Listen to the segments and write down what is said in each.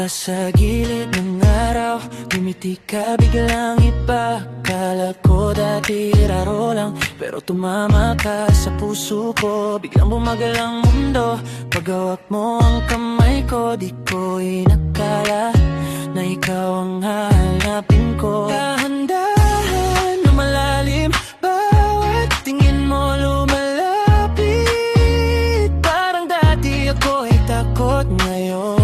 Sa gilid ng araw, ngumiti ka biglang iba. Kala ko dati raro lang, pero tumama ka sa puso ko. Biglang bumagal ang mundo, paghawak mo ang kamay ko. Di ko inakala na ikaw ang hahanapin ko. Dahan-dahan na malalim, bawat tingin mo lumalapit. Parang dati ako ay takot ngayon.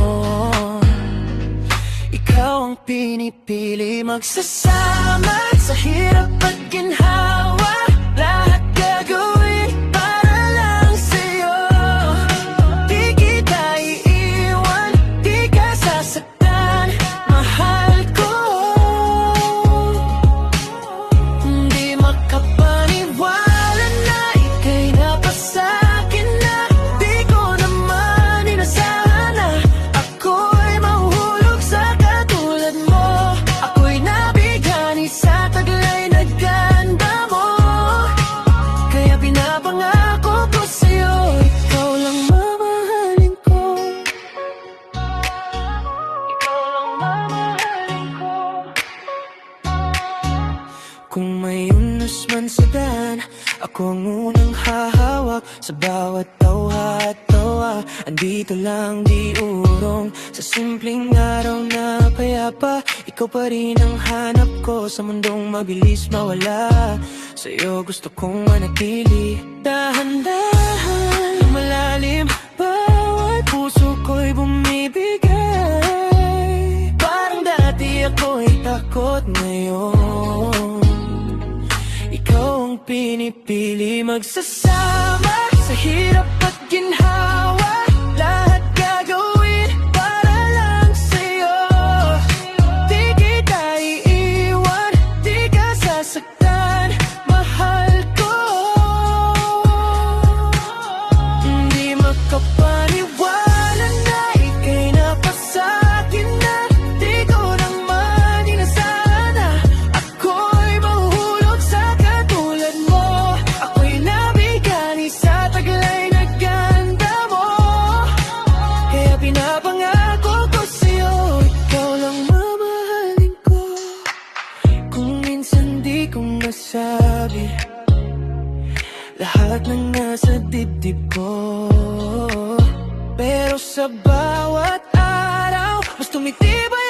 Ikaw ang pinipili, magsasama sa hirap at ginhawa. Lahat gagawin para lang sa'yo. Di kita iiwan, di ka sasaktan, mahal ko. Di makapaniwala na ika'y napasakin na. Di ko naman inasahan na ako'y mahuhulog sa katulad mo. Ako'y nabigani sa taglay na ganda mo. Kaya pinapangako ko sa'yo, ikaw lang mamahalin ko. Ikaw lang mamahalin ko. Kung may unos man sa daan, ako ang unang hahawak. Sa bawat tawa at tawa, andito lang di urong. Sa simpleng araw na payapa, ikaw pa rin ang hanap ko. Sa mundong mabilis mawala, sa'yo gusto kong manatili. Dahan-dahan, malalim, bawat puso ko'y bumibigay. Parang dati ako'y takot ngayon. Ikaw ang pinipili, magsasama sa hirap at ginhawa. Lahat gagawin para lang sa'yo. Di kita iiwan, di ka sasaktan, mahal ko. Di makapaniwala na ika'y napasakin na. Di ko naman inasahan na ako'y mahuhulog sa katulad mo. Ako'y nabigani sa taglay na ganda mo. Kaya pinapangako ko sa'yo, ikaw lang mamahalin ko. Kung minsan di ko masabi lahat ng nasa dibdib ko, pero sa bawat araw mas tumitibay